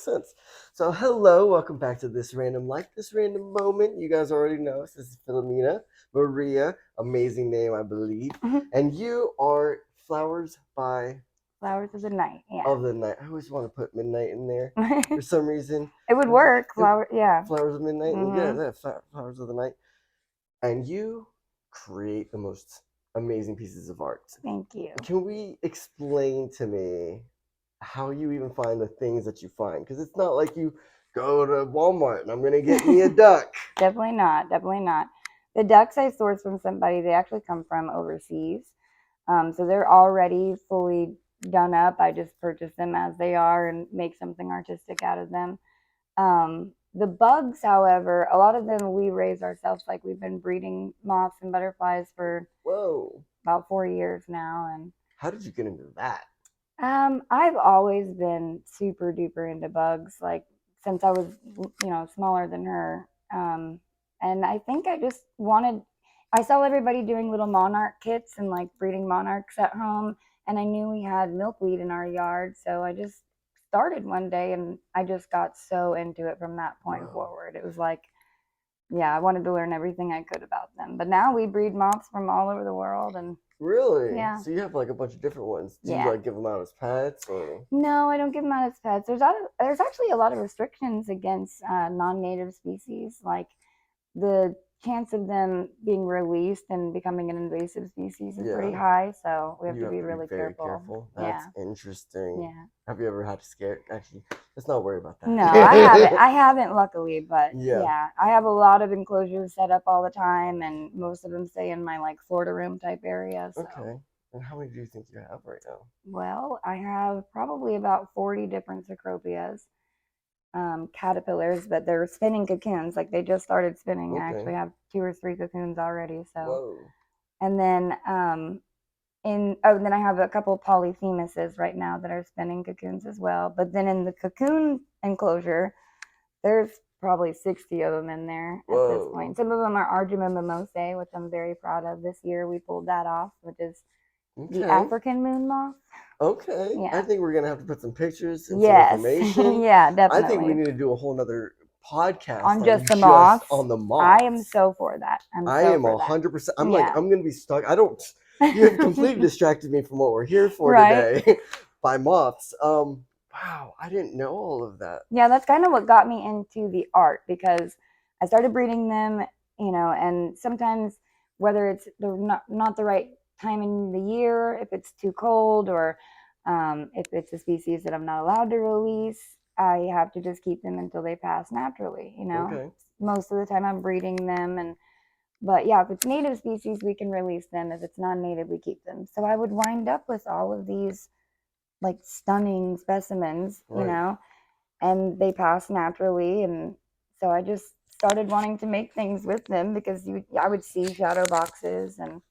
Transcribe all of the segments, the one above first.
sense. So, hello, welcome back to This Random Life, This Random Moment. You guys already know us. This is Philomena, Maria, amazing name, I believe. And you are Flowers by Flowers of the Night, of the Night. I always want to put midnight in there for yeah. some reason. It would work. Yeah. Flowers of Midnight. Yeah, Mhm. Flowers of the Night. And you create the most amazing pieces of art. Thank you. Can we explain to me how you even find the things that you find? Because it's not like you go to Walmart and I'm gonna get me a duck. Definitely not. Definitely not. The ducks I source from somebody, they actually come from overseas. So they're already fully done up. I just purchase them as they are and make something artistic out of them. The bugs, however, a lot of them we raise ourselves. Like we've been breeding moths and butterflies for about 4 years now. And how did you get into that? I've always been super duper into bugs, like since I was, smaller than her. And I think I just wanted, I saw everybody doing little monarch kits and like breeding monarchs at home. And I knew we had milkweed in our yard. So I just started one day and I just got so into it from that point forward. It was like, yeah, I wanted to learn everything I could about them. But now we breed moths from all over the world. And really? Yeah. So you have like a bunch of different ones. Do you Yeah. like give them out as pets or? No, I don't give them out as pets. There's actually a lot of restrictions against non-native species. Like the chance of them being released and becoming an invasive species is pretty high. So we have to be really very careful. That's interesting. Yeah. Have you ever had to scare? Actually, let's not worry about that. No, I haven't. I haven't, luckily, but Yeah. I have a lot of enclosures set up all the time, and most of them stay in my like Florida room type area. So. Okay. And how many do you think you have right now? Well, I have probably about 40 different cecropias, caterpillars, but they're spinning cocoons. Like they just started spinning. I actually have 2 or 3 cocoons already. So. Whoa. And then then I have a couple of polyphemuses right now that are spinning cocoons as well. But then in the cocoon enclosure, there's probably 60 of them in there at this point. Some of them are Argima mimosas, which I'm very proud of. This year we pulled that off, which is the African moon moth. Okay. Yeah. I think we're gonna have to put some pictures and some information. Yeah, definitely. I think we need to do a whole nother podcast on just the moths. On the moths. I am so for that. I am 100%. I'm like, I'm gonna be stuck. You have completely distracted me from what we're here for today by moths. Wow, I didn't know all of that. Yeah, that's kind of what got me into the art, because I started breeding them, and sometimes whether it's not the right time in the year, if it's too cold, or if it's a species that I'm not allowed to release, I have to just keep them until they pass naturally, Okay. Most of the time I'm breeding them, but yeah, if it's native species, we can release them. If it's non-native, we keep them. So I would wind up with all of these like stunning specimens, and they pass naturally. And so I just started wanting to make things with them, because I would see shadow boxes and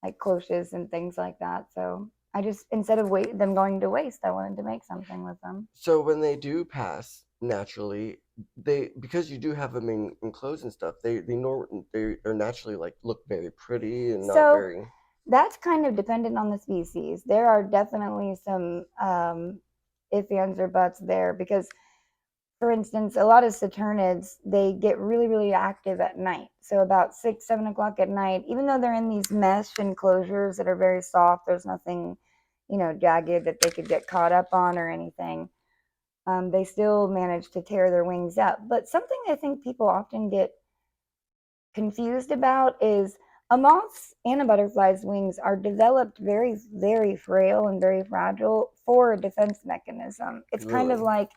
like cloches and things like that. So I just, instead of them going to waste, I wanted to make something with them. So when they do pass naturally, because you do have them enclosed and stuff, they're naturally like look very pretty and not very. That's kind of dependent on the species. There are definitely some ifs, ands, or buts there, because, for instance, a lot of saturnids, they get really, really active at night. So about 6, 7 o'clock at night, even though they're in these mesh enclosures that are very soft, there's nothing, jagged that they could get caught up on or anything. They still manage to tear their wings up. But something I think people often get confused about is a moth's and a butterfly's wings are developed very, very frail and very fragile for a defense mechanism. It's kind of like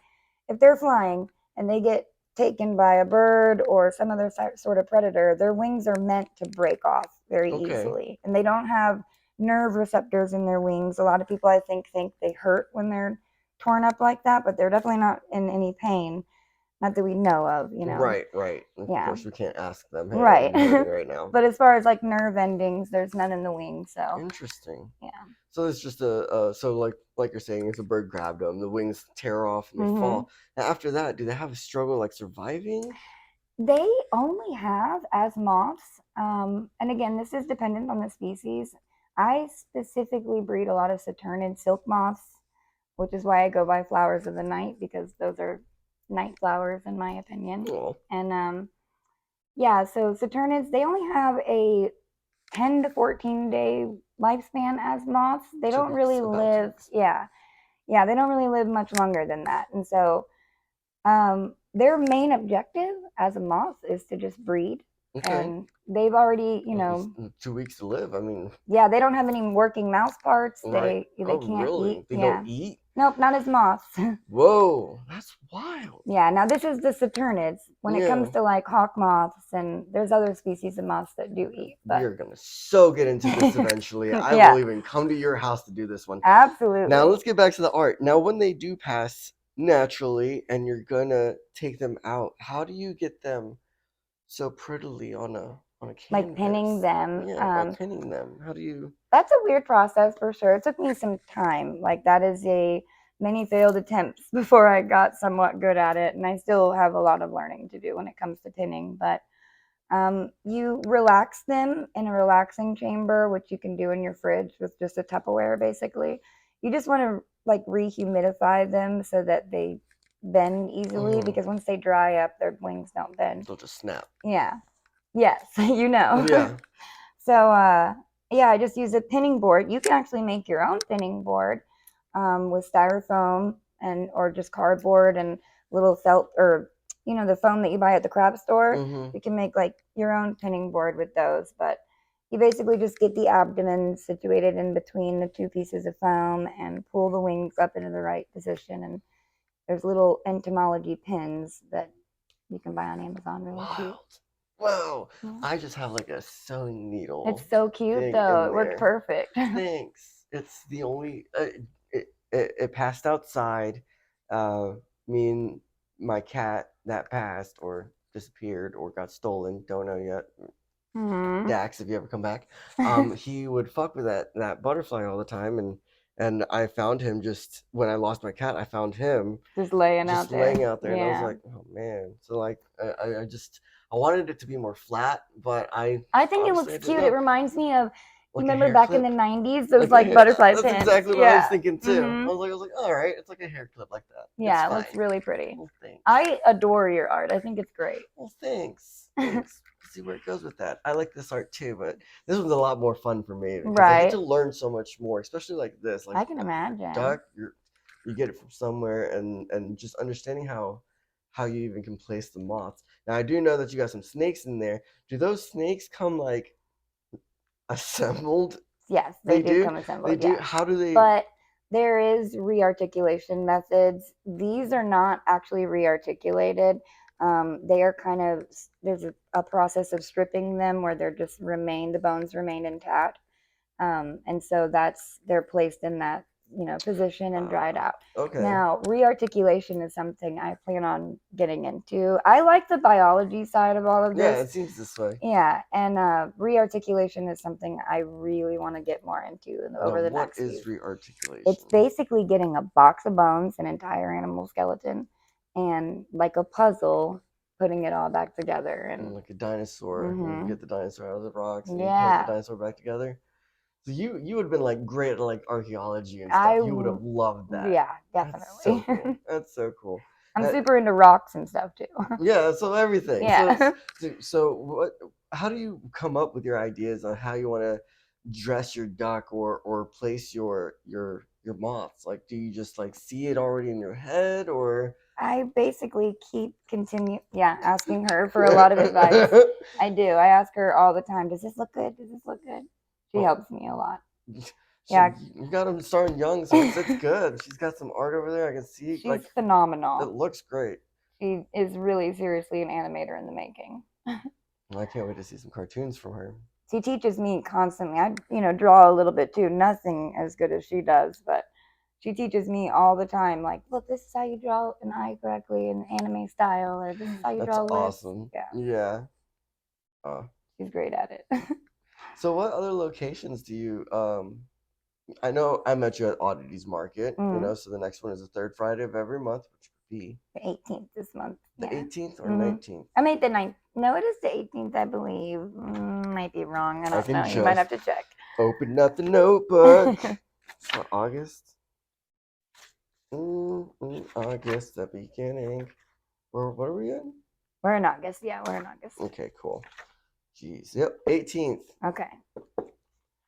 if they're flying and they get taken by a bird or some other sort of predator, their wings are meant to break off very easily. And they don't have nerve receptors in their wings. A lot of people, I think they hurt when they're torn up like that, but they're definitely not in any pain. Not that we know of, Right. Of course, we can't ask them. Hey, right. Right now. But as far as like nerve endings, there's none in the wings. So interesting. Yeah. So it's just so like you're saying, if a bird grabbed them, the wings tear off and they fall. And after that, do they have a struggle like surviving? They only have, as moths, and again, this is dependent on the species. I specifically breed a lot of saturnid silk moths, which is why I go by flowers of the night, because those are night flowers in my opinion. Oh. And yeah, so Saturnids, they only have a 10 to 14 day lifespan as moths. They don't really live, yeah, they don't really live much longer than that. And so their main objective as a moth is to just breed. Okay. And they've already, you know, 2 weeks to live. I mean, yeah, they don't have any working mouth parts. right. They Oh, can't really? eat. They Yeah. don't eat? Nope, not as moths. Whoa, that's wild. Yeah, now this is the Saturnids. When it comes to like hawk moths, and there's other species of moths that do eat. But we are gonna so get into this eventually. I Yeah. will even come to your house to do this one. Absolutely. Now let's get back to the art. Now when they do pass naturally and you're gonna take them out, how do you get them so prettily on a canvas? Like pinning them. Yeah, by pinning them. How do you? That's a weird process for sure. It took me some time. Like that is many failed attempts before I got somewhat good at it, and I still have a lot of learning to do when it comes to pinning. But you relax them in a relaxing chamber, which you can do in your fridge with just a Tupperware, basically. You just want to like rehumidify them so that they bend easily, because once they dry up, their wings don't bend. They'll just snap. Yeah. Yes, you know. Yeah. So, yeah, I just use a pinning board. You can actually make your own pinning board with styrofoam or just cardboard and little felt, or you know, the foam that you buy at the craft store. You can make like your own pinning board with those. But you basically just get the abdomen situated in between the two pieces of foam and pull the wings up into the right position. And there's little entomology pins that you can buy on Amazon. Really cute. Whoa, I just have like a sewing needle. It's so cute though. It worked perfect. Thanks. It's the only it passed outside. Me and my cat that passed or disappeared or got stolen, don't know yet. Dax, if you ever come back, he would fuck with that butterfly all the time, and I found him just when I lost my cat. I found him just laying out there. Yeah. And I was like, oh man. So like I wanted it to be more flat, but I think it looks cute. It reminds me of, like, you remember back in the 90s, those like butterfly pins. That's exactly what I was thinking too. I was like, all right, it's like a hair clip like that. Yeah, it looks really pretty. Well, thanks. I adore your art. I think it's great. Well, thanks. See where it goes with that. I like this art too, but this was a lot more fun for me because I get to learn so much more, especially like this. Like I can imagine. Duck, you get it from somewhere, and just understanding how you even can place the moths. Now I do know that you got some snakes in there. Do those snakes come like assembled? Yes, they do come assembled. They do. Yeah. How do they? But there is rearticulation methods. These are not actually rearticulated. They are kind of, there's a process of stripping them where the bones remain intact. And so they're placed in that, you know, position and dried out. Okay. Now, rearticulation is something I plan on getting into. I like the biology side of all of this. Yeah, it seems this way. Yeah, and rearticulation is something I really want to get more into over the next few. What is rearticulation? It's basically getting a box of bones, an entire animal skeleton, and like a puzzle, putting it all back together. And like a dinosaur. You get the dinosaur out of the rocks and you put the dinosaur back together. So you would have been like great at like archaeology and stuff. You would have loved that. Yeah, definitely. That's so cool. I'm super into rocks and stuff too. Yeah, so everything. Yeah. So how do you come up with your ideas on how you want to dress your duck or place your moths? Like, do you just like see it already in your head, or? I basically asking her for a lot of advice. I do. I ask her all the time, does this look good? Does this look good? She helps me a lot. Yeah. You got them starting young, so it's good. She's got some art over there. I can see. She's phenomenal. It looks great. She is really seriously an animator in the making. I can't wait to see some cartoons from her. She teaches me constantly. I, draw a little bit too. Nothing as good as she does, but she teaches me all the time. Like, look, this is how you draw an eye correctly in anime style, or this is how you draw lips. That's awesome. Yeah. Yeah. She's great at it. So what other locations do you I know I met you at Oddities Market, so the next one is the third Friday of every month, which would be the 18th this month. The 18th or 19th? I made the 9th. No, it is the 18th, I believe. Might be wrong. I don't know. You might have to check. Open up the notebook. What, August? August, the beginning. What are we in? We're in August. Yeah, we're in August. Okay, cool. Jeez. Yep, 18th. Okay.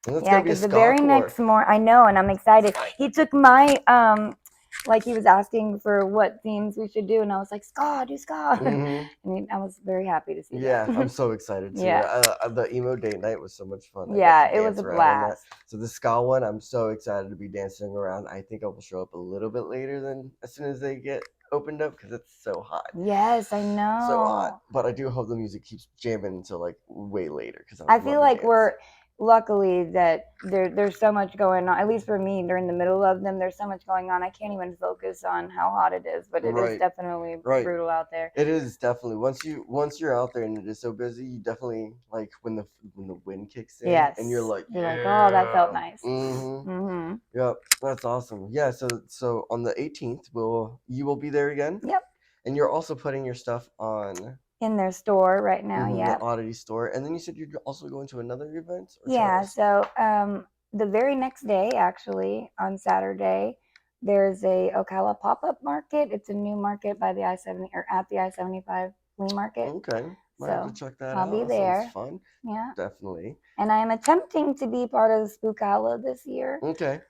And that's Yeah, gonna be a because the ska very core. next morning, I know, and I'm excited. He took my like he was asking for what themes we should do, and I was like, ska, do ska. Mm-hmm. I was very happy to see Yeah, that. I'm so excited too. Yeah. The emo date night was so much fun. I got Yeah, to it was dance a around on that. blast. So the ska one, I'm so excited to be dancing around. I think I will show up a little bit later than as soon as they get opened up because it's so hot. Yes, I know. So hot. But I do hope the music keeps jamming until like way later because I feel like we're luckily that there's so much going on. At least for me, during the middle of them, there's so much going on. I can't even focus on how hot it is, but it is definitely brutal out there. It is definitely once you're out there and it is so busy, you definitely like when the wind kicks in, Yes, and you're like, oh, that felt nice. Yep, that's awesome. Yeah, so on the 18th, you will be there again. Yep. And you're also putting your stuff on in their store right now. Yeah, the oddity store. And then you said you're also going to another event. Yeah. So the very next day, actually on Saturday, there's a Ocala pop-up market. It's a new market by the I-70 or at the I-75 flea market. Okay. Might have to check that out. I'll be That there. sounds fun. Yeah. Definitely. And I am attempting to be part of Ocala this year. Okay.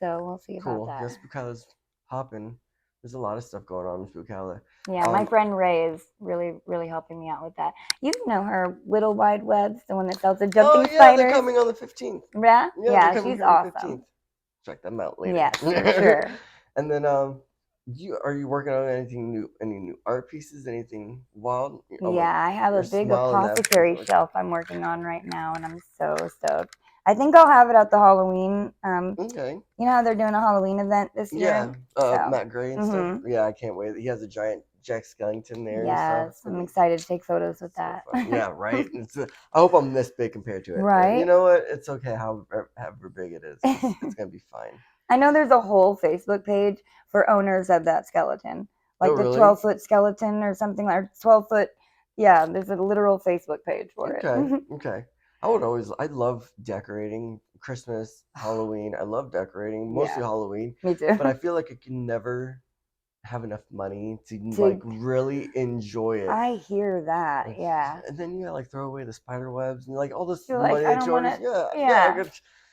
So we'll see about that. Yes, Ocala's popping. There's a lot of stuff going on with Ocala. Yeah, my friend Ray is really, really helping me out with that. You know her, Little Wide Webs, the one that sells the jumping spiders. They're coming on the 15th. Yeah, yeah, she's awesome. Check them out later. Yes, for sure. And then are you working on anything new? Any new art pieces? Anything wild? Yeah, I have a big apothecary shelf I'm working on right now, and I'm so stoked. I think I'll have it at the Halloween. Okay. You know how they're doing a Halloween event this year? Yeah, Matt Gray and stuff. Yeah, I can't wait. He has a giant Jack Skellington there. Yes, I'm excited to take photos with that. Yeah, right. I hope I'm this big compared to it. Right. But you know what? It's okay. However big it is, it's gonna be fine. I know there's a whole Facebook page for owners of that skeleton, like the 12-foot skeleton or something, like 12-foot. Yeah, there's a literal Facebook page for it. Okay. I love decorating Christmas, Halloween. I love decorating, mostly Halloween. Me too. But I feel like I can never have enough money to like really enjoy it. I hear that. Yeah. And then you gotta like throw away the spider webs and like all this money that you always. Yeah.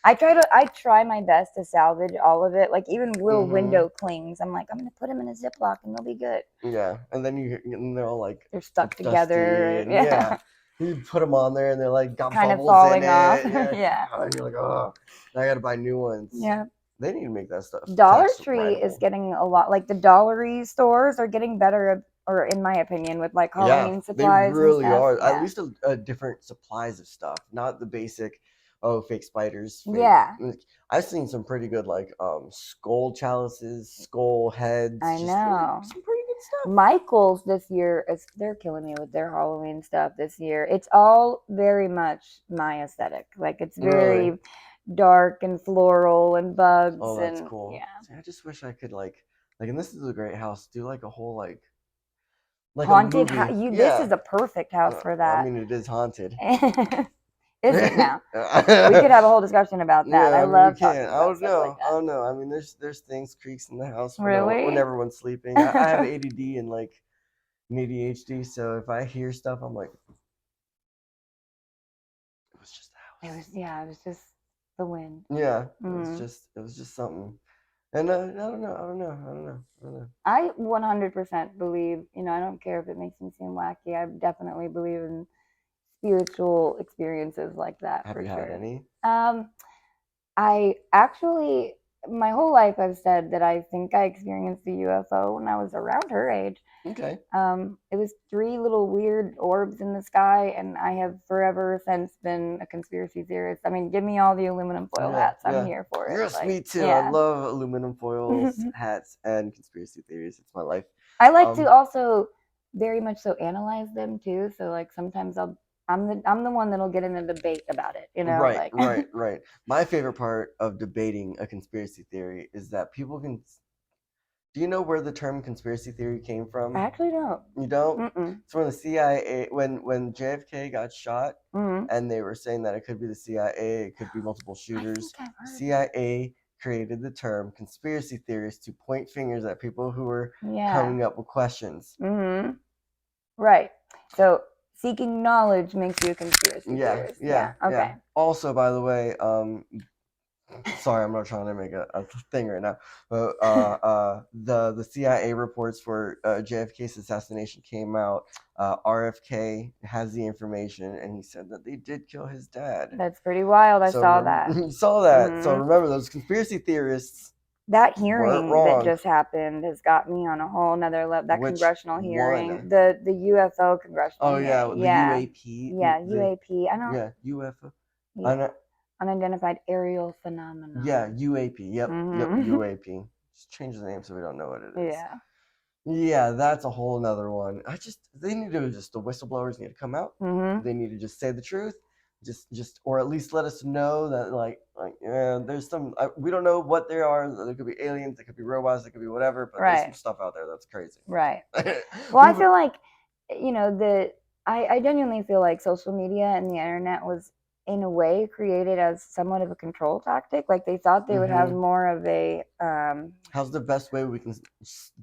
I try my best to salvage all of it, like even little window clings. I'm like, I'm gonna put them in a Ziploc and they'll be good. Yeah, and then they're all like they're stuck together. And, you put them on there and they're like got kind of bubbles falling in off. It. Yeah, and you're like, oh, I gotta buy new ones. Yeah, they need to make that stuff. Dollar Tree is getting a lot. Like the Dollary stores are getting better, or in my opinion, with like Halloween supplies. They really and stuff. are. At least a different supplies of stuff, not the basic. Oh, fake spiders. Yeah. I've seen some pretty good like skull chalices, skull heads. I know. Some pretty good stuff. Michael's this year they're killing me with their Halloween stuff this year. It's all very much my aesthetic. Like it's very dark and floral and bugs. Oh, that's cool. Yeah. See, I just wish I could like and this is a great house. Do like a whole like haunted house. This is a perfect house for that. I mean, it is haunted. Is it now? We could have a whole discussion about that. I love talking about I don't know. Like that. I don't know. I mean, there's things, creaks in the house when everyone's sleeping. I have ADD and like an ADHD, so if I hear stuff, I'm like, it was just the house. It was just the wind. Yeah, it was just something. And I don't know. I 100% believe. I don't care if it makes me seem wacky. I definitely believe in spiritual experiences like that. Have you had any? I actually, my whole life I've said that I think I experienced a UFO when I was around her age. Okay. It was 3 little weird orbs in the sky, and I have forever since been a conspiracy theorist. I mean, give me all the aluminum foil hats. I'm here for it. Yes, me too. I love aluminum foils, hats, and conspiracy theories. It's my life. I like to also very much so analyze them too. So like sometimes I'm the one that'll get in a debate about it, Right. My favorite part of debating a conspiracy theory is that people can. Do you know where the term conspiracy theory came from? I actually don't. You don't? It's when the CIA, when JFK got shot, and they were saying that it could be the CIA, it could be multiple shooters. CIA created the term conspiracy theorists to point fingers at people who were Yeah. coming up with questions. Mm-hmm. Right. So seeking knowledge makes you a conspiracy theorist. Yeah. Okay. Also, by the way, sorry, I'm not trying to make a thing right now, but the CIA reports for JFK's assassination came out. RFK has the information, and he said that they did kill his dad. That's pretty wild. I saw that. You saw that. Mhm. So remember, those conspiracy theorists. That weren't hearing wrong. that just happened has got me on a whole nother level. That Which congressional hearing, one? the UFO congressional Oh yeah, hearing. the UAP. Yeah, UAP. I don't. Yeah, UFO. Yeah. Unidentified aerial phenomena. Yeah, UAP. Yep, Mhm. UAP. Just change the name so we don't know what it is. Yeah. Yeah, that's a whole nother one. They need to just the whistleblowers need to come out. Mhm. They need to just say the truth, or at least let us know that there's some we don't know what they are. There could be aliens, there could be robots, there could be whatever, but there's some stuff out there that's crazy. Right. Well, I feel like I genuinely feel like social media and the internet was in a way created as somewhat of a control tactic. Like they thought they would have more of a how's the best way we can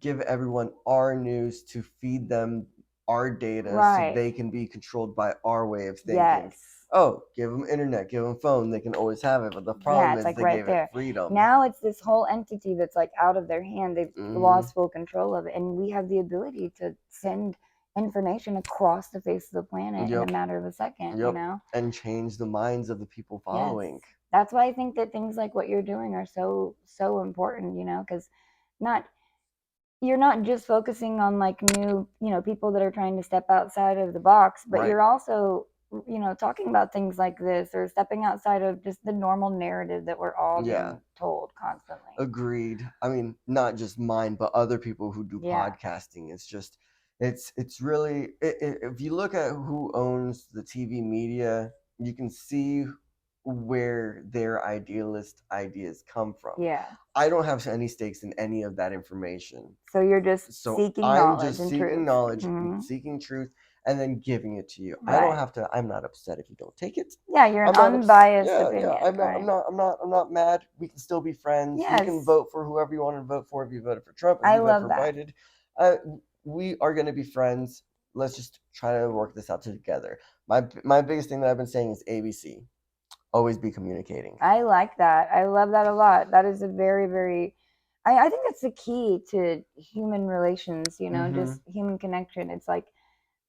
give everyone our news to feed them our data so they can be controlled by our way of thinking. Yes. Oh, give them internet, give them phone, they can always have it, but the problem is like they right gave there. it freedom. Now it's this whole entity that's like out of their hand. They've lost full control of it, and we have the ability to send information across the face of the planet in a matter of a second, and change the minds of the people following. Yes. That's why I think that things like what you're doing are so important, because you're not just focusing on like new, people that are trying to step outside of the box, but you're also, talking about things like this or stepping outside of just the normal narrative that we're all being told constantly. Agreed. I mean, not just mine, but other people who do podcasting. It's just, it's really, if you look at who owns the TV media, you can see where their idealist ideas come from. Yeah. I don't have any stakes in any of that information. So you're just seeking knowledge and truth. Knowledge, seeking truth, and then giving it to you. Right. I don't have to. I'm not upset if you don't take it. Yeah, you're an unbiased opinion. Yeah. I'm not mad. We can still be friends. Yes. You can vote for whoever you want to vote for. If you voted for Trump, if I you love voted for Biden, we are going to be friends. Let's just try to work this out together. My biggest thing that I've been saying is ABC. Always be communicating. I like that. I love that a lot. That is a very, very, I think that's the key to human relations, just human connection. It's like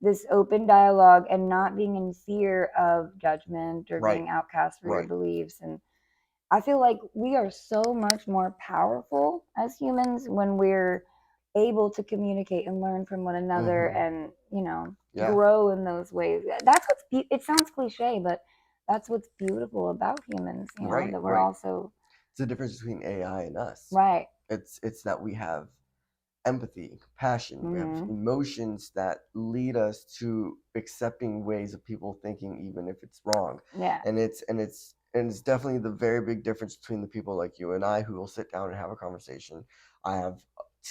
this open dialogue and not being in fear of judgment or being outcast for your beliefs. And I feel like we are so much more powerful as humans when we're able to communicate and learn from one another and, grow in those ways. That's it sounds cliche, but that's what's beautiful about humans, that we're also. It's the difference between AI and us. Right. It's that we have empathy, compassion, we have emotions that lead us to accepting ways of people thinking, even if it's wrong. Yeah. And it's definitely the very big difference between the people like you and I who will sit down and have a conversation. I have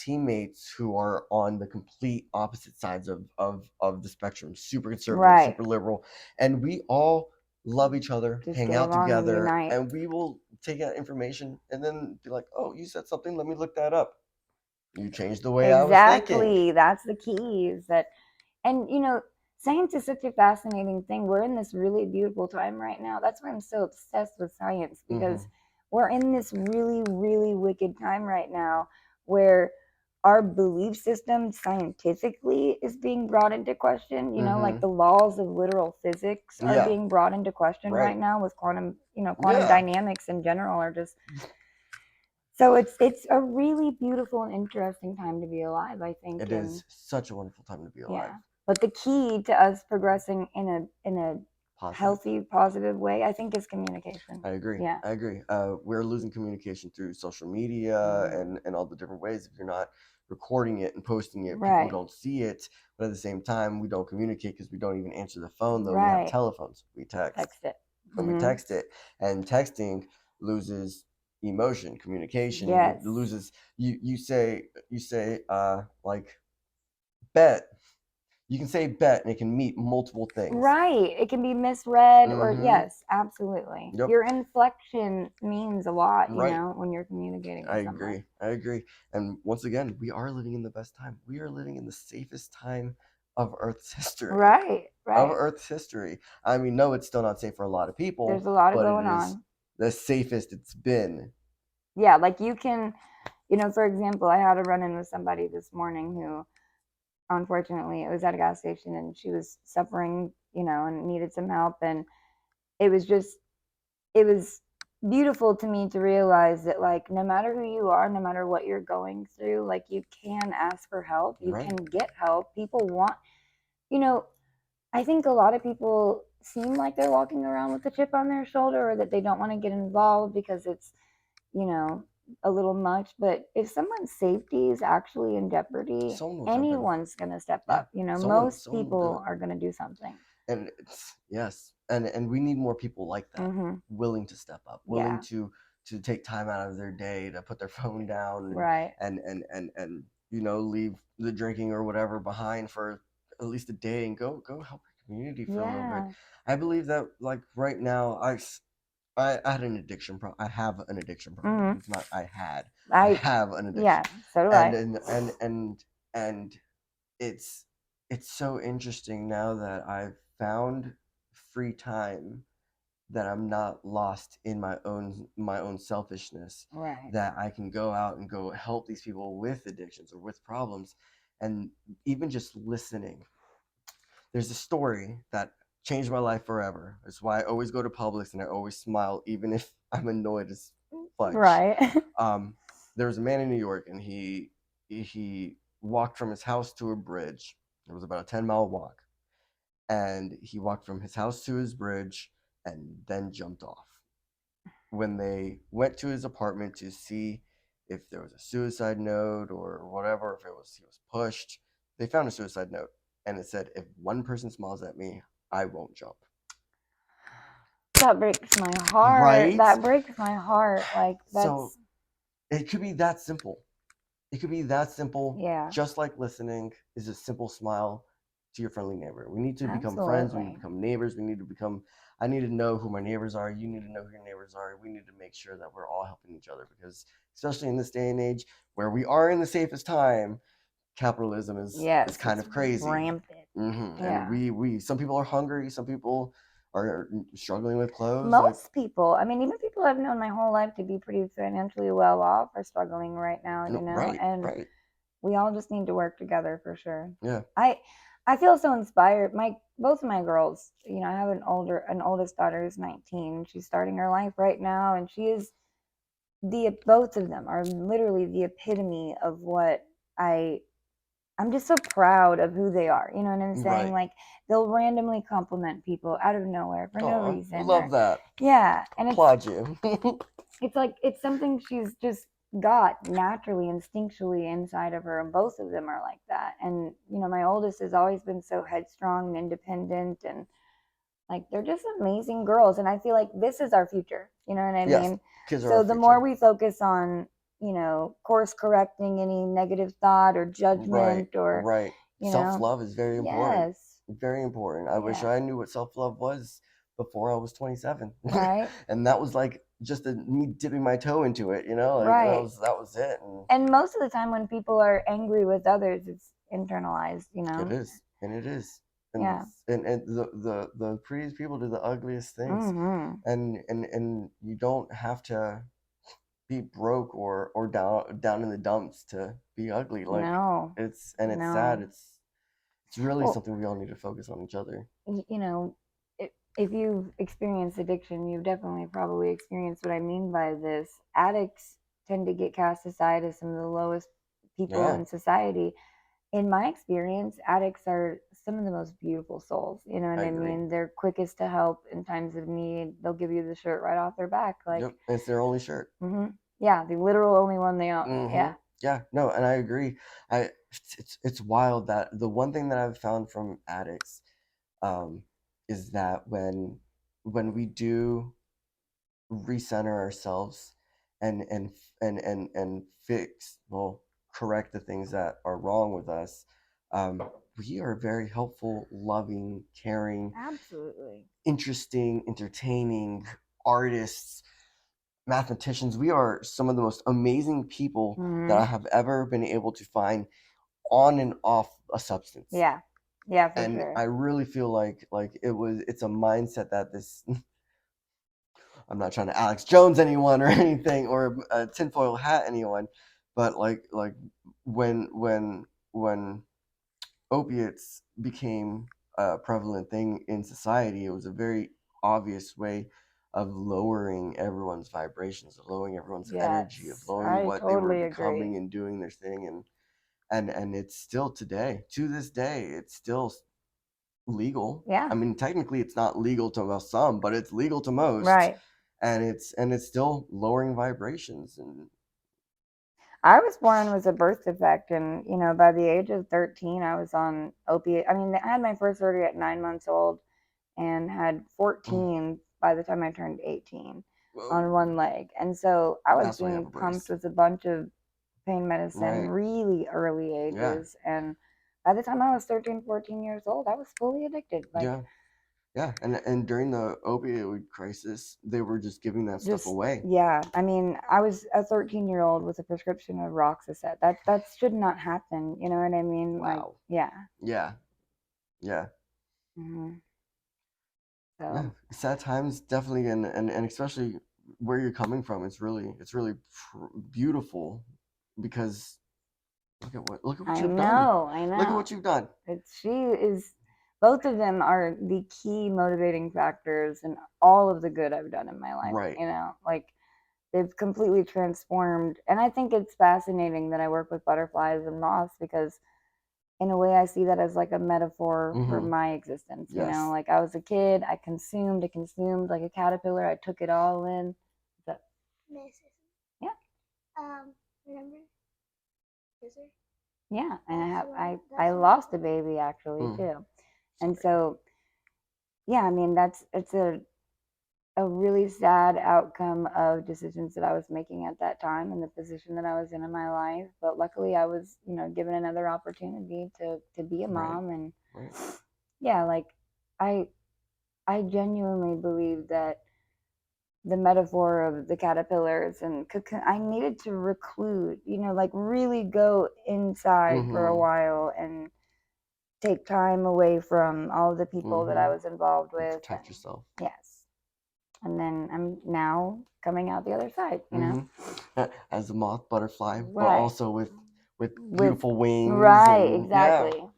teammates who are on the complete opposite sides of the spectrum, super conservative, super liberal, and we all love each other, just hang out together, and we will take that information and then be like, oh, you said something, let me look that up. You changed the way I was thinking. Exactly. That's the key. Is that, and science is such a fascinating thing. We're in this really beautiful time right now. That's why I'm so obsessed with science, because we're in this really, really wicked time right now where our belief system scientifically is being brought into question. Like the laws of literal physics are being brought into question right now with quantum dynamics in general are just. So it's a really beautiful and interesting time to be alive, I think. It is such a wonderful time to be alive. Yeah. But the key to us progressing in a healthy, positive way, I think, is communication. I agree. Yeah. I agree. We're losing communication through social media and all the different ways. If you're not recording it and posting it, people don't see it. But at the same time, we don't communicate because we don't even answer the phone, though we have telephones. We text. Text it. And we text it. And texting loses emotion, communication. Yes. It loses. You say like bet. You can say bet and it can mean multiple things. Right. It can be misread or Mm-hmm. yes, absolutely. Yep. Your inflection means a lot, you Right. know, when you're communicating I with someone. agree. And once again, we are living in the best time. We are living in the safest time of Earth's history. Right, Of right. Earth's history. I mean, no, it's still not safe for a lot of people, There's a lot of but it going is on. the safest it's been. Yeah, like you can, you know, for example, I had a run in with somebody this morning who, unfortunately, it was at a gas station and she was suffering, you know, and needed some help. And it was just, it was beautiful to me to realize that, like, no matter who you are, no matter what you're going through, like, you can ask for help, you Right. can get help. People want, you know, I think a lot of people seem like they're walking around with a chip on their shoulder or that they don't want to get involved because it's, you know, a little much. But if someone's safety is actually in jeopardy, Someone will jump in. anyone's going to step Yeah. up. You know, Someone most will do people it. are going to do something. And it's yes. And we need more people like that, willing to step up, willing Yeah. to take time out of their day to put their phone down Right. and you know, leave the drinking or whatever behind for at least a day and go help your community for a little bit. Yeah. I believe that like right now I had an addiction problem. I have an addiction problem. It's not I had. I have an addiction. Yeah, so do And I. and it's so interesting now that I've found free time that I'm not lost in my own selfishness, Right. that I can go out and go help these people with addictions or with problems. And even just listening, there's a story that changed my life forever. It's why I always go to Publix and I always smile even if I'm annoyed as fudge. Right. There was a man in New York and he walked from his house to a bridge. It was about a 10-mile walk. And he walked from his house to his bridge and then jumped off. When they went to his apartment to see if there was a suicide note or whatever, if it was he was pushed, they found a suicide note and it said, "If one person smiles at me, I won't jump." That breaks my heart. Right? That breaks my heart. Like, So that's, it could be that simple. It could be that simple. yeah. Just like listening is a simple smile to your friendly neighbor. We need to become friends. We need to Absolutely. become neighbors. We need to become. I need to know who my neighbors are. You need to know who your neighbors are. We need to make sure that we're all helping each other because, especially in this day and age where we are in the safest time, capitalism is Yes, kind it's of crazy. rampant. And Yeah. we some people are hungry. Some people are struggling with clothes. Most people, I mean, even people I've known my whole life to be pretty financially well off are struggling right now, you know, right, and right. we all just need to work together for sure. Yeah. I feel so inspired. Both of my girls, you know, I have an oldest daughter who's 19. She's starting her life right now, and she is both of them are literally the epitome of what I'm just so proud of who they are. You know what I'm saying? Right. Like, they'll randomly compliment people out of nowhere for no reason. I love that. Yeah, and Applaud you. it's like it's something she's just got naturally, instinctually inside of her, and both of them are like that. And you know, my oldest has always been so headstrong and independent, and like they're just amazing girls. And I feel like this is our future. You know what I Yes, mean? kids are So our the future. more we focus on, you know, course correcting any negative thought or judgment or Right. you know, Self-love is very important. yes, Very important. I wish yeah, I knew what self-love was before I was 27. right, And that was like just me dipping my toe into it, you know? Like right. that was it. And most of the time when people are angry with others, it's internalized, you know. It is. And it is. And Yeah. and the prettiest people do the ugliest things. And you don't have to be broke or down in the dumps to be ugly. Like No, it's no. sad. It's really Well, something we all need to focus on each other. you know, if you've experienced addiction, you've definitely probably experienced what I mean by this. Addicts tend to get cast aside as some of the lowest people in society. In my experience, addicts are some of the most beautiful souls. You know what I mean? They're quickest to help in times of need. They'll give you the shirt right off their back. Like, Yep, it's their only shirt. Yeah, the literal only one they own. Yeah. Yeah, no, and I agree. It's wild that the one thing that I've found from addicts, is that when we do recenter ourselves and fix, well, correct the things that are wrong with us, We are very helpful, loving, caring, Absolutely. interesting, entertaining artists, mathematicians. We are some of the most amazing people that I Mhm. have ever been able to find on and off a substance. Yeah. Yeah, for And sure. I really feel like it's a mindset that this I'm not trying to Alex Jones anyone or anything or tinfoil hat anyone, but when opiates became a prevalent thing in society, it was a very obvious way of lowering everyone's vibrations, of lowering everyone's energy, of Yes, lowering I what they were totally agree. becoming and doing their thing, and it's still today, to this day, it's still legal. Yeah. I mean, technically, it's not legal to some, but it's legal to most, Right. and it's still lowering vibrations. And I was born with a birth defect, and by the age of 13, I was on opiate. I mean, I had my first surgery at 9 months old, and had 14 by the time I turned 18 on whoa, one leg, and so I was that's why you have being a pumped brace, with a bunch of pain medicine right? really early Yeah, ages, and by the time I was 13, 14 years old, I was fully addicted. Like, yeah. Yeah, and during the opioid crisis, they were just giving that stuff just away. yeah. I mean, I was a 13-year-old with a prescription of Roxaset. That should not happen. You know what I mean? Like, Wow. yeah. Yeah, yeah, hmm yeah. So Sad times, definitely, and especially where you're coming from. It's really beautiful because look at what I you've done. know, I Look at know. what you've done. She is, both of them are the key motivating factors in all of the good I've done in my life. Right. Like they've completely transformed. And I think it's fascinating that I work with butterflies and moths because, in a way, I see that as like a metaphor for Mm-hmm. my existence. Yes. Like I was a kid, I consumed like a caterpillar, I took it all in. So, yeah, Remember Scissor? yeah. And I That's lost a baby actually Mm. too. And Sorry. so, yeah, I mean, it's a really sad outcome of decisions that I was making at that time and the position that I was in my life. But luckily, I was, given another opportunity to be a Right. mom, and Right. yeah, like I I genuinely believe that the metaphor of the caterpillars and cocoon, I needed to reclude, like really go inside for a Mm-hmm. while and take time away from all of the people that I Mm-hmm. was involved And with, and protect yourself. yes. And then I'm now coming out the other side. Mm-hmm. As a moth butterfly, but Right. also with With beautiful wings right, and yeah, exactly.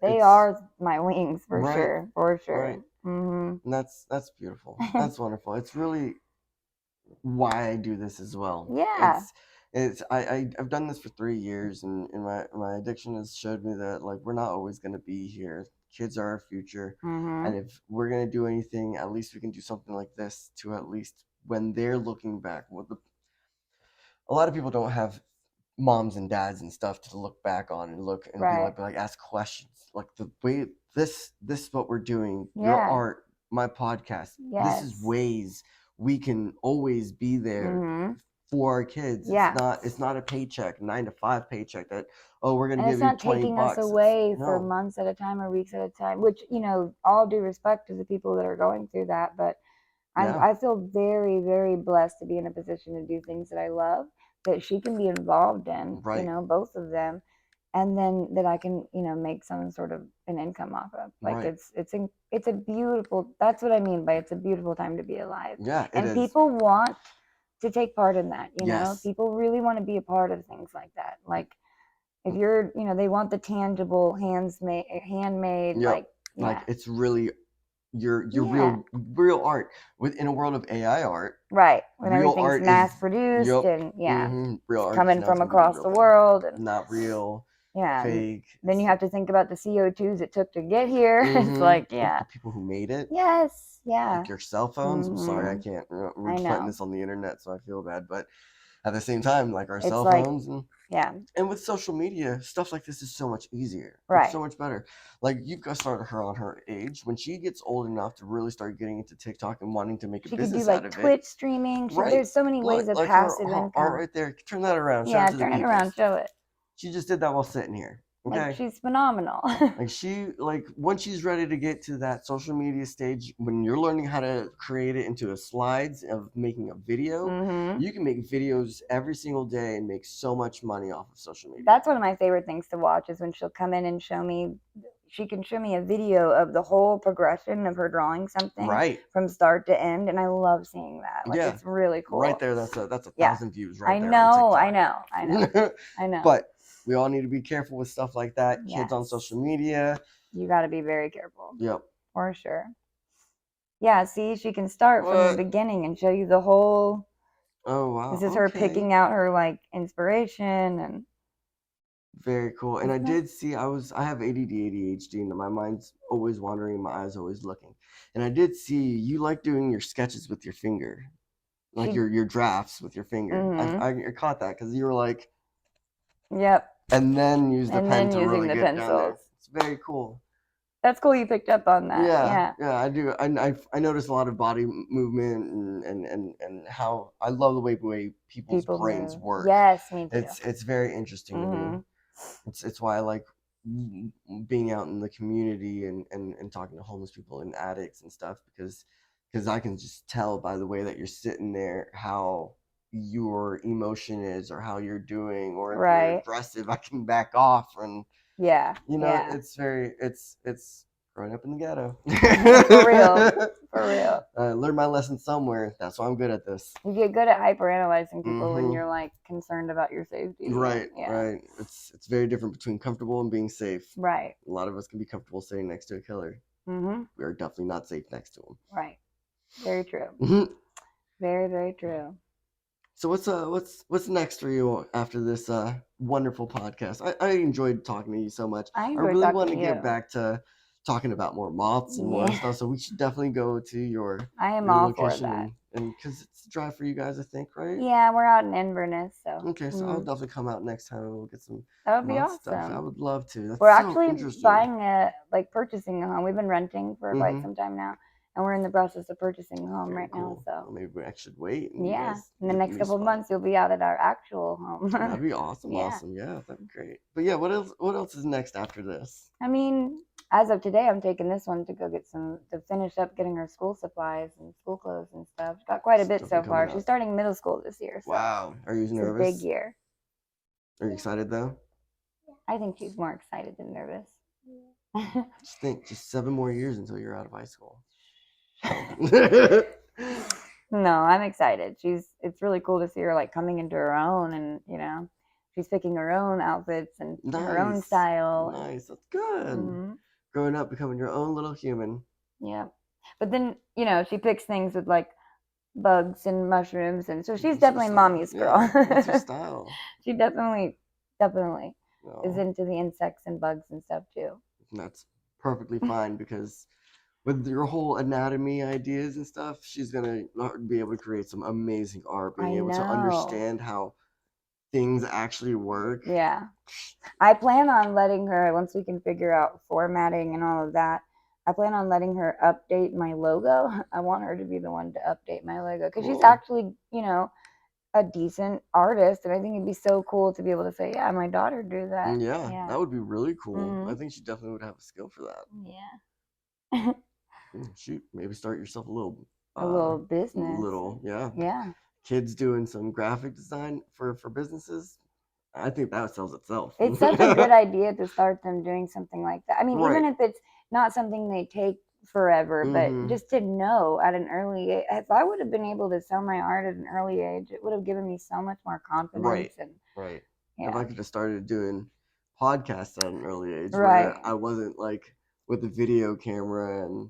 They it's are my wings for right, sure, for right. sure. Mhm. And that's beautiful. That's wonderful. It's really why I do this as well. Yeah. I've done this for 3 years, and my addiction has showed me that like we're not always gonna be here. Kids are our future, and Mhm. if we're gonna do anything, at least we can do something like this to at least when they're looking back. A lot of people don't have moms and dads and stuff to look back on and look and be Right. like ask questions like the way this is what we're doing, your Yeah. art, my podcast, this is Yes. ways we can always be there Mhm. for our kids. Yeah. It's not a paycheck, 9 to 5 paycheck that, oh, we're gonna And it's give you not 20 taking us bucks. It's away for no. months at a time or weeks at a time, which, all due respect to the people that are going through that, but Yeah. I feel very, very blessed to be in a position to do things that I love, that she can be involved in, Right. both of them, and then that I can, make some sort of an income off of. Like Right. it's a beautiful. That's what I mean by it's a beautiful time to be alive. Yeah, it And is. people want to take part in that. Yes. People really want to be a part of things like that. Like if you're, they want the tangible, handmade, Yep. like Like yeah, it's really your yeah. real art within a world of AI art. Right. When Real everything's art is mass produced yep. and yeah, Real it's art is coming now from something the across real the thing. world and Not real, yeah, and fake. then you have to think about the CO2s it took to get here. It's like, Look at yeah. the people who made it. Yes, yeah. Like your cell phones. I'm sorry, I Mhm. can't. We're I putting know. this on the internet, so I feel bad. But at the same time, like our It's cell like, phones yeah, and with social media, stuff like this is so much easier. It's right. so much better. Like you've got started her on her age. When she gets old enough to really start getting into TikTok and wanting to make a She could do business out like of it, Twitch streaming. right? There's so many ways Look, of like her passive art income. right there. Turn that around. Show it Yeah, to the turn it peoples. around, show it. She just did that while sitting here. Okay. Like, she's phenomenal. Like once she's ready to get to that social media stage, when you're learning how to create it into a slides of making a video, Mhm. you can make videos every single day and make so much money off of social media. That's one of my favorite things to watch is when she'll come in and show me. She can show me a video of the whole progression of her drawing something Right. from start to end, and I love seeing that. Like, Yeah. it's really cool. Right there, that's a Yeah. 1,000 views right I there. know, on I TikTok. know. I know. But we all need to be careful with stuff like that. Kids on Yes. social media. You got to be very careful. Yep. For sure. Yeah, see, she can start from What? the beginning and show you the whole. Oh wow. This is her picking out her like inspiration and. Very cool. And I Isn't it? did see I have ADD, ADHD, and my mind's always wandering, my eyes always looking. And I did see you like doing your sketches with your finger, like She- your drafts with your finger. Mhm. I caught that because you were like, Yep. and then use the And pen then to using really the get down there. pencils. It's very cool. That's cool you picked up on that. Yeah, Yeah. I do. I notice a lot of body movement and how I love the way people's People brains move. work. Yes, me too. It's very interesting to me. Mhm. It's why I like being out in the community and talking to homeless people and addicts and stuff because I can just tell by the way that you're sitting there how your emotion is or how you're doing, or if you're Right. aggressive I can back off, and Yeah. you know Yeah. it's growing up in the ghetto. For real. For real. I learned my lesson somewhere. That's why I'm good at this. You get good at hyperanalyzing people when Mhm. you're like concerned about your safety. Right, Yeah. right. It's very different between comfortable and being safe. Right. A lot of us can be comfortable sitting next to a killer. Mhm. We are definitely not safe next to him. Right. Very true. Mhm. Very, very true. So what's next for you after this wonderful podcast? I enjoyed talking to you so much. I I enjoyed really talking want to to get you. back to talking about more moths and more Yeah. stuff. So we should definitely go to your I am your all for location that. and because it's a drive for you guys, I think, right? Yeah, we're out in Inverness, so. Okay, so I'll definitely come out next time and we'll get some That would be moth stuff. I awesome. would love to. That's We're so actually interesting. purchasing a home. We've been renting for quite some time now, and we're in the process of purchasing a home Very right cool. now. So Well, maybe I should wait. And you yeah, guys in the get next you a couple of spot. months, you'll be out at our actual home. That'd be awesome. Yeah. Awesome. Yeah, that'd be great. But yeah, what else is next after this? I mean, as of today, I'm taking this one to go get to finish up getting her school supplies and school clothes and stuff. Got quite a bit Stuff so coming far. up. She's starting middle school this year, so Wow. Are you it's nervous? a big year. Are you excited though? I think she's more excited than nervous. Just think, just 7 more years until you're out of high school. No, I'm excited. It's really cool to see her like coming into her own, and she's picking her own outfits and her own Nice. style. Nice. That's good. Mhm. Growing up, becoming your own little human. Yeah, but then she picks things with like bugs and mushrooms, and so she's What's your definitely style? mommy's girl. Yeah. What's your style? She definitely is No, into the insects and bugs and stuff too. that's perfectly fine because with your whole anatomy ideas and stuff, she's gonna be able to create some amazing art, being I able to know. understand how things actually work. Yeah. I plan on letting her, once we can figure out formatting and all of that, I plan on letting her update my logo. I want her to be the one to update my logo because she's Cool. actually, a decent artist. And I think it'd be so cool to be able to say, yeah, my daughter drew that. Yeah, that would be really cool. Mhm. I think she definitely would have a skill for that. Yeah. Shoot, maybe start yourself a little A little business. yeah. Yeah. Kids doing some graphic design for businesses. I think that sells itself. It's such a good idea to start them doing something like that. I mean, even Right. if it's not something they take forever, but Mhm. just to know at an early age, if I would have been able to sell my art at an early age, it would have given me so much more confidence. Right. And Right. yeah. If I could have started doing podcasts at an early age, Right. where I wasn't like with a video camera and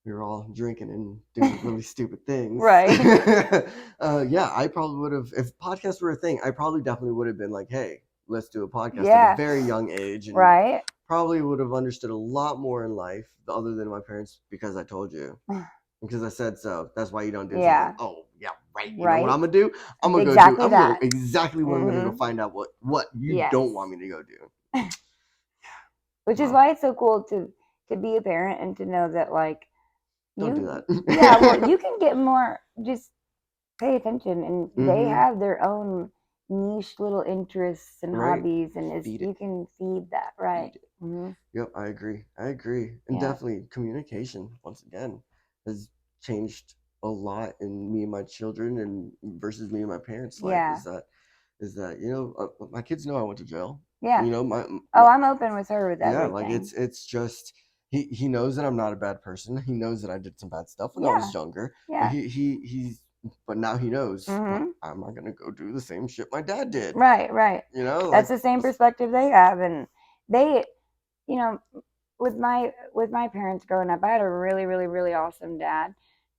we were all drinking and doing really stupid things. Right. Yeah, I probably would have, if podcasts were a thing, I probably definitely would have been like, hey, let's do a podcast at Yeah. a very young age. And Right. probably would have understood a lot more in life other than my parents because I told you. Because I said so. That's why you don't do Yeah. something. Oh, yeah, right. You know Right. what I'm going to do? I'm going to Exactly go that. exactly what I'm going to go Mhm. find out what you Yes. don't want me to go do. Which is Wow. why it's so cool to be a parent and to know that like Don't do that. Yeah, well, you can get more, just pay attention, and they Mhm. have their own niche little interests and Right. hobbies, and Feed you it. can feed that, right? Feed it. Hmm. Yep, I agree. I agree. And Yeah. definitely communication, once again, has changed a lot in me and my children and versus me and my parents' life. Yeah. Is that my kids know I went to jail. Yeah. You know, Oh, I'm open with her with yeah, like everything. it's just he knows that I'm not a bad person. He knows that I did some bad stuff when I Yeah. was younger. Yeah. But he's but now he knows like, Hmm. I'm not gonna go do the same shit my dad did. Right, right. You know, That's like the same perspective they have, and they, you know, with my parents growing up, I had a really, really, really awesome dad,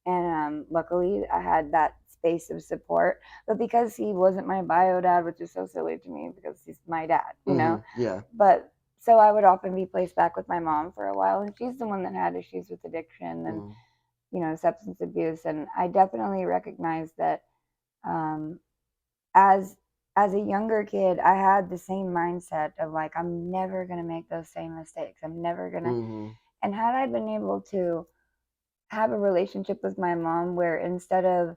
and luckily I had that space of support. But because he wasn't my bio dad, which is so silly to me because he's my dad, you know. yeah. But so I would often be placed back with my mom for a while, and she's the one that had issues with addiction and substance abuse, and I definitely recognize that. Um, as a younger kid, I had the same mindset of like, I'm never gonna make those same mistakes. I'm never gonna. And had I been able to have a relationship with my mom where instead of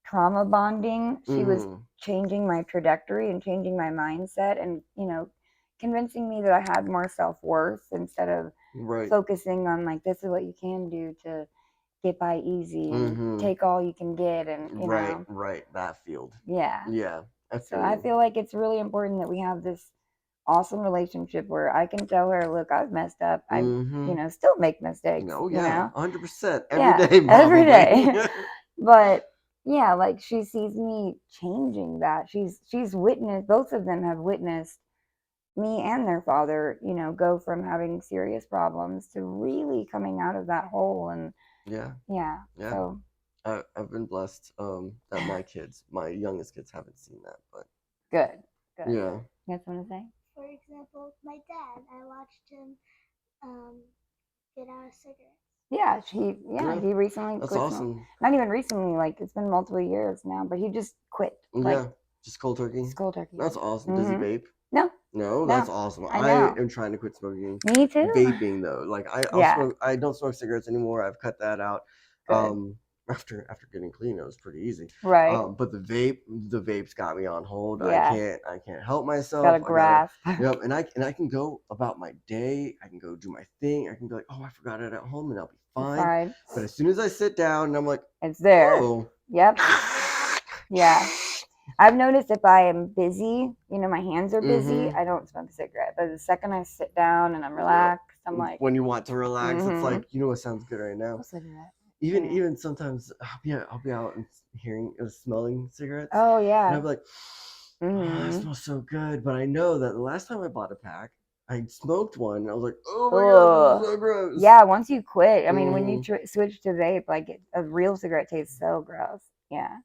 trauma bonding, she was changing my trajectory and changing my mindset, and convincing me that I had more self-worth instead of focusing on like, this is what you can do to get by easy and take all you can get, and right, that field. Yeah. I feel like it's really important that we have this awesome relationship where I can tell her, look, I've messed up. I still make mistakes. No, yeah, 100% Yeah, every day, every probably. day. But yeah, like she sees me changing that. She's witnessed, both of them have witnessed me and their father, go from having serious problems to really coming out of that hole. And yeah. So I've been blessed that my youngest kids haven't seen that, but good. yeah. You got something to say? For example, my dad, I watched him get out of cigarettes. Yeah, he recently That's quit. awesome. Not even recently, like it's been multiple years now, but he just quit. Like, just cold turkey. Just cold turkey. That's awesome. Does he vape? No. No, that's awesome. I know. am trying to quit smoking. Me too. Vaping though, like I don't smoke cigarettes anymore. I've cut that out. Good. After getting clean, it was pretty easy. Right. But the vape's got me on hold. Yeah. I can't help myself. Gotta grasp. Yep, and I can go about my day. I can go do my thing. I can be like, oh, I forgot it at home, and I'll be fine. But as soon as I sit down, and I'm like, it's there. Oh. Yep. Yeah. I've noticed if I am busy, my hands are busy, I don't smoke a cigarette. But the second I sit down and I'm relaxed, I'm like, when you want to relax, it's like, what sounds good right now? A cigarette. Even sometimes I'll be out and smelling cigarettes. Oh yeah. And I'll be like, oh, it smells so good. But I know that the last time I bought a pack, I smoked one. And I was like, oh my god, this is so gross. Yeah, once you quit, I mean, when you switch to vape, like a real cigarette tastes so gross. Yeah.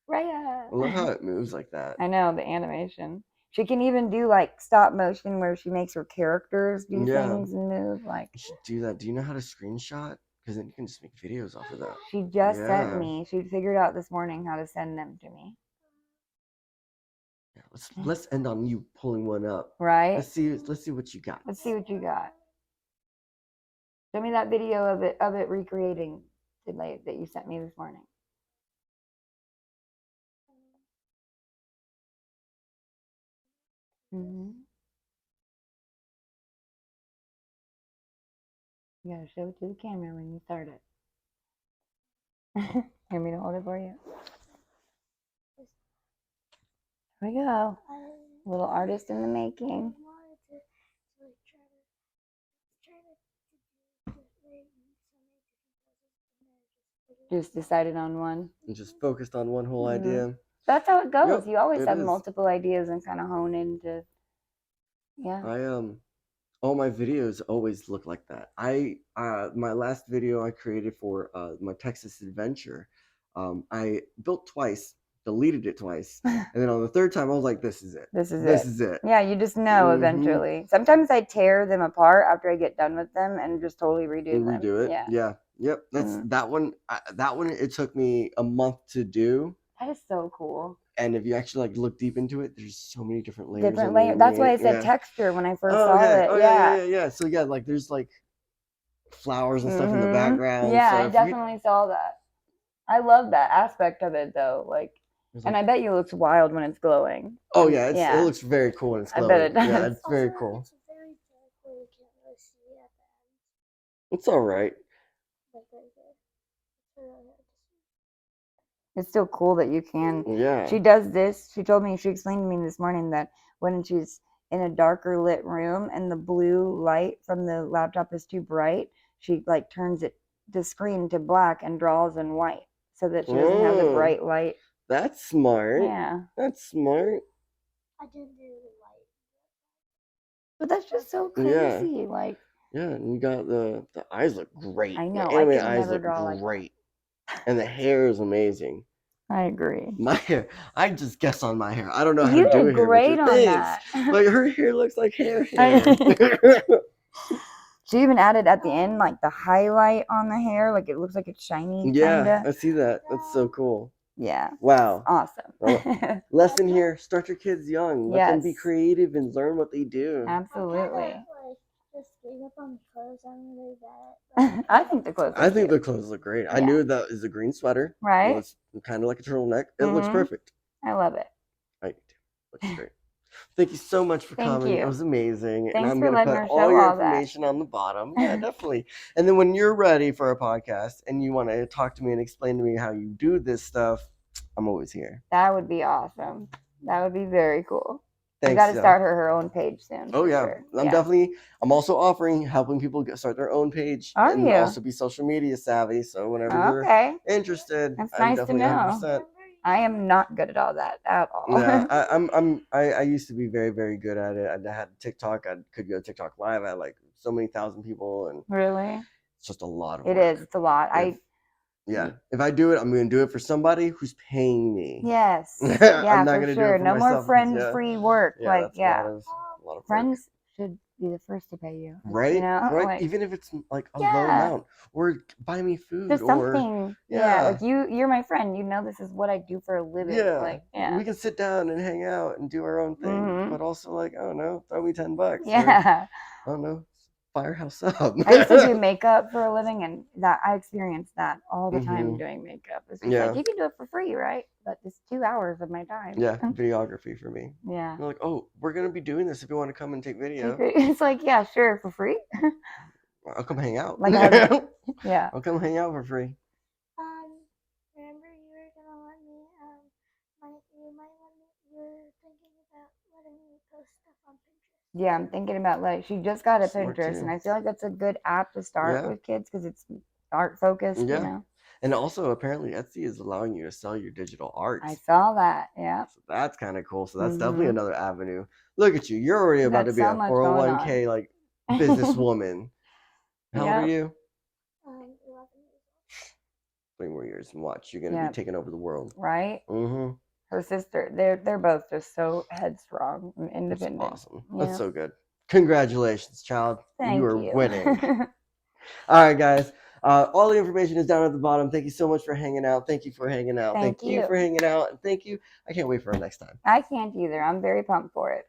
Raya. I love how it moves like that. I know, the animation. She can even do like stop motion where she makes her characters do things and move. Like, you should do that. Do you know how to screenshot? Because then you can just make videos off of that. She just sent me. She figured out this morning how to send them to me. Yeah, let's end on you pulling one up. Right. Let's see what you got. Let's see what you got. Show me that video of it recreating today that you sent me this morning. You gotta show it to the camera when you start it. You want me to hold it for you? Here we go. Little artist in the making. Just decided on one. And just focused on one whole idea. That's how it goes. You always have multiple ideas and kind of hone into. Yeah. All my videos always look like that. My last video I created for my Texas adventure, I built twice, deleted it twice, and then on the third time I was like, this is it. This is it. Yeah, you just know eventually. Sometimes I tear them apart after I get done with them and just totally redo them. Redo it. Yeah. Yep. That's that one. That one. It took me a month to do. That is so cool. And if you actually look deep into it, there's so many different layers. That's why I said texture when I first saw it. Oh, yeah. So like there's like flowers and stuff in the background. Yeah, so I definitely saw that. I love that aspect of it though. Like, It's And like, I bet you it looks wild when it's glowing. oh yeah, it yeah. looks very cool when it's I glowing. bet it Yeah, does. it's very Also, cool. it's very dark where you can't really see at the end. It's all right. Like right there. It's really hard to see. It's still cool that you can. Yeah. She does this. She told me, she explained to me this morning that when she's in a darker lit room and the blue light from the laptop is too bright, she like turns it the screen to black and draws in white so that she doesn't have the bright light. That's smart. Yeah. That's smart. I didn't do the light. But that's just so Yeah. crazy. Like, Yeah, and you got the eyes look great. I know, The I anime could eyes never look draw like that. great. And the hair is amazing. I agree. My hair, I just guess on my hair. I don't know how You to do did hair. great on Thanks. that. Like her hair looks like hair. She even added at the end like the highlight on the hair, like it looks like it's shiny. Yeah, Kinda. I see that. That's so cool. Yeah. Wow. Awesome. Lesson here: start your kids young. Let them be Yes. creative and learn what they do. Absolutely. I just gave up on clothes. I'm really bad. I think the clothes. I Are think cute. the clothes look great. I Yeah. knew that is a green sweater. Right. It's kind of like a turtleneck. It looks Mhm. perfect. I love it. Looks great. Thank you so much for Thank coming. you. It was amazing. Thanks and I'm for going to letting put her all show your all that. information on the bottom. Yeah, definitely. And then when you're ready for a podcast and you want to talk to me and explain to me how you do this stuff, I'm always here. That would be awesome. That would be very cool. Thanks. You got to start her own page soon. Oh for yeah, sure. I'm also offering helping people start their own page Are and you? also be social media savvy. So whenever Okay. you're interested, That's I'm nice to definitely know. 100%. I am not good at all that at all. Yeah, I used to be very, very good at it. I had TikTok. I could go TikTok live. I had like so many thousand people, and Really? it's just a lot of It work. is. It's a lot. If I do it, I'm going to do it for somebody who's paying me. Yes. I'm Yeah, not for going to do sure. it for No myself. more friend-free work. Yeah, Like, that's yeah. a lot of Friends should be the first to pay you. Right? You know? Right? Like, Even if it's like a low yeah. amount, or buy me food, Just or something. yeah. Like you're my friend. You know this is what I do for a living. yeah, Like, yeah. we can sit down and hang out and do our own thing, Mhm. but also like, I don't know, throw me $10. Or, Yeah. I don't know, firehouse up. I used to do makeup for a living, and that I experienced that all the time Mhm. doing makeup. It's just Yeah. like you can do it for free, right? But it's 2 hours of my time. Yeah, videography for me. Yeah. They're like, oh, we're gonna be doing this if you want to come and take video. It's like, yeah, sure, for free. I'll come hang out. Like, yeah. I'll come hang out for free. Remember you were gonna let me. You might let me. You're thinking about letting me post stuff on Pinterest. Yeah, I'm thinking about like she just got a Smart Pinterest, too. and I feel like that's a good app to start Yeah. with kids because it's art focused. Yeah. You know. And also, apparently, Etsy is allowing you to sell your digital art. I saw that. Yeah. So that's kind of cool. So that's definitely another avenue. Look at you. You're already about to be so a much 401k like businesswoman. How old are you? 11 years old. 3 more years and watch. You're gonna be taking over the world. Right. Mm-hmm. Her sister. They're both just so headstrong and independent. That's awesome. That's so good. Congratulations, child. Thank you are you. winning. All right, guys. All the information is down at the bottom. Thank you so much for hanging out. Thank you for hanging out. Thank you you for hanging out. And thank you. I can't wait for our next time. I can't either. I'm very pumped for it.